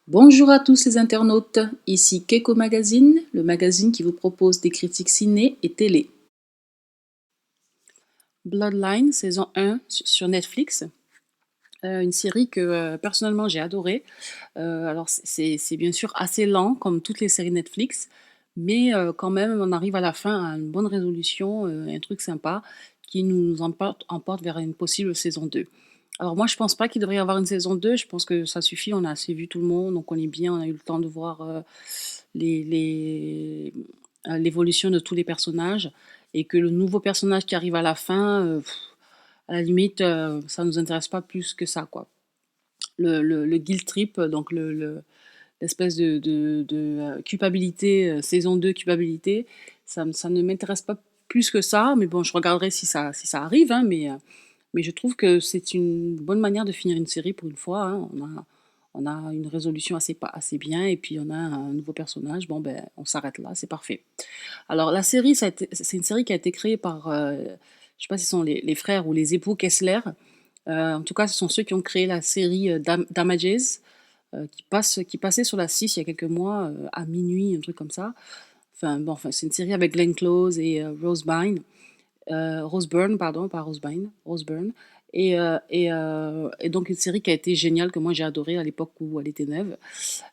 Bonjour à tous les internautes, ici Keiko Magazine, le magazine qui vous propose des critiques ciné et télé. Bloodline, saison 1 sur Netflix, une série que personnellement j'ai adorée. Alors c'est bien sûr assez lent comme toutes les séries Netflix, mais quand même on arrive à la fin à une bonne résolution, un truc sympa qui nous emporte vers une possible saison 2. Alors moi je pense pas qu'il devrait y avoir une saison 2. Je pense que ça suffit, on a assez vu tout le monde, on connaît bien, on a eu le temps de voir l'évolution de tous les personnages et que le nouveau personnage qui arrive à la fin, à la limite, ça nous intéresse pas plus que ça, quoi. Le guilt trip, donc l'espèce de culpabilité, saison 2 culpabilité, ça ne m'intéresse pas plus que ça, mais bon, je regarderai si ça arrive, hein, mais je trouve que c'est une bonne manière de finir une série pour une fois, hein. On a une résolution assez bien et puis on a un nouveau personnage. Bon, ben, on s'arrête là, c'est parfait. Alors la série, c'est une série qui a été créée par, je sais pas si ce sont les frères ou les époux Kessler. En tout cas, ce sont ceux qui ont créé la série, Damages, qui passait sur la 6 il y a quelques mois, à minuit, un truc comme ça. Enfin bon, enfin, c'est une série avec Glenn Close et Rose Byrne, pardon, pas Rose Byrne, Rose Byrne. Et donc une série qui a été géniale, que moi j'ai adorée à l'époque où elle était neuve.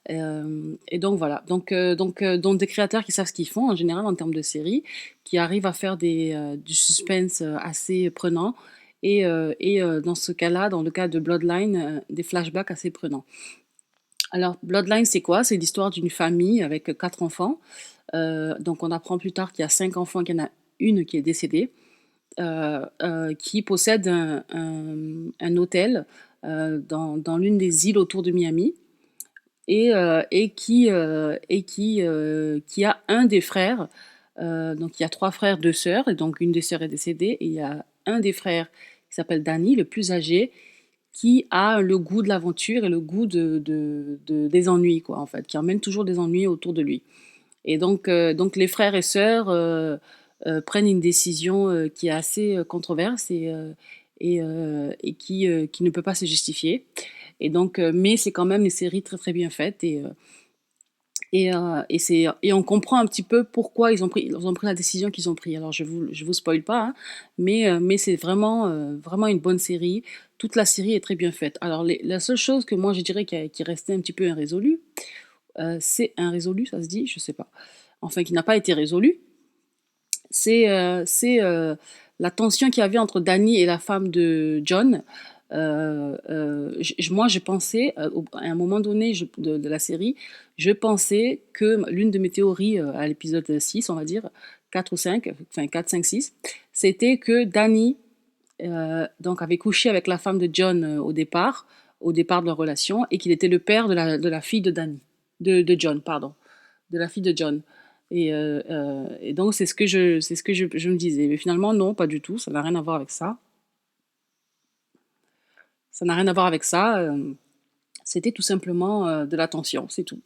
Et donc voilà, donc des créateurs qui savent ce qu'ils font en général en termes de séries, qui arrivent à faire du suspense assez prenant, et dans ce cas-là, dans le cas de Bloodline, des flashbacks assez prenants. Alors Bloodline, c'est quoi? C'est l'histoire d'une famille avec 4 enfants. Donc on apprend plus tard qu'il y a 5 enfants, qu'il y en a une qui est décédée, qui possède un hôtel dans l'une des îles autour de Miami, qui a un des frères. Donc il y a 3 frères, 2 sœurs, et donc une des sœurs est décédée, et il y a un des frères qui s'appelle Danny, le plus âgé, qui a le goût de l'aventure et le goût des ennuis, quoi, en fait, qui emmène toujours des ennuis autour de lui. Et donc les frères et sœurs prennent une décision qui est assez controverse et qui ne peut pas se justifier. Et donc, mais c'est quand même une série très très bien faite, et on comprend un petit peu pourquoi ils ont pris la décision qu'ils ont prise. Alors je vous spoil pas, hein, mais c'est vraiment, vraiment une bonne série. Toute la série est très bien faite. Alors la seule chose que moi je dirais qui est restée un petit peu irrésolue, c'est irrésolu, ça se dit? Je sais pas. Enfin, qui n'a pas été résolue, c'est la tension qu'il y avait entre Danny et la femme de John. Moi, je pensais, à un moment donné de la série, je pensais que l'une de mes théories, à l'épisode 6, on va dire, 4 ou 5, enfin 4, 5, 6, c'était que Danny donc avait couché avec la femme de John au départ de leur relation, et qu'il était le père de la fille de Danny, de John, pardon, de la fille de John. Et donc c'est ce que je me disais. Mais finalement, non, pas du tout, ça n'a rien à voir avec ça. Ça n'a rien à voir avec ça. C'était tout simplement de la tension, c'est tout.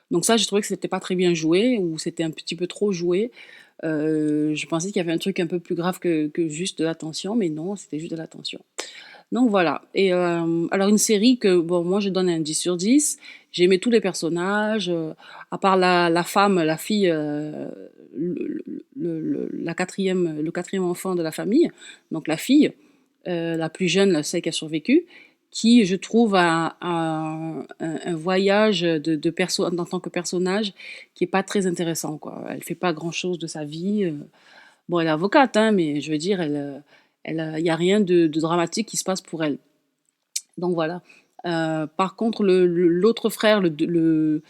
Donc ça, j'ai trouvé que c'était pas très bien joué, ou c'était un petit peu trop joué. Je pensais qu'il y avait un truc un peu plus grave que juste de la tension, mais non, c'était juste de la tension. Donc voilà. Et alors une série que, bon, moi je donne un 10 sur 10. J'ai aimé tous les personnages, à part la femme, la fille, le, le quatrième enfant de la famille, donc la fille, la plus jeune, celle qui a survécu, qui, je trouve, a un voyage en tant que personnage qui est pas très intéressant, quoi. Elle fait pas grand-chose de sa vie. Bon, elle est avocate, hein, mais je veux dire, il y a rien de dramatique qui se passe pour elle. Donc voilà. Par contre, l'autre frère, le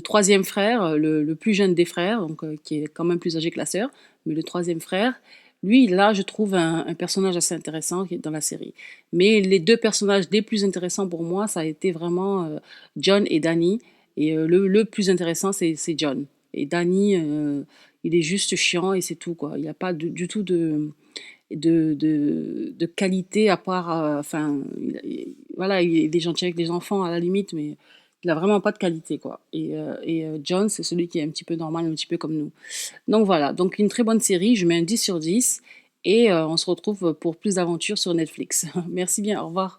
troisième frère, le plus jeune des frères, donc qui est quand même plus âgé que la sœur, mais le troisième frère, lui, là, je trouve un personnage assez intéressant qui est dans la série. Mais les deux personnages les plus intéressants pour moi, ça a été vraiment John et Danny. Et le plus intéressant, c'est John. Et Danny, il est juste chiant et c'est tout, quoi. Il n'y a pas du tout de qualité, à part, enfin, voilà, il est gentil avec les enfants à la limite, mais il a vraiment pas de qualité, quoi. Et John, c'est celui qui est un petit peu normal, un petit peu comme nous. Donc voilà, donc une très bonne série, je mets un 10 sur 10, et on se retrouve pour plus d'aventures sur Netflix. Merci bien, au revoir.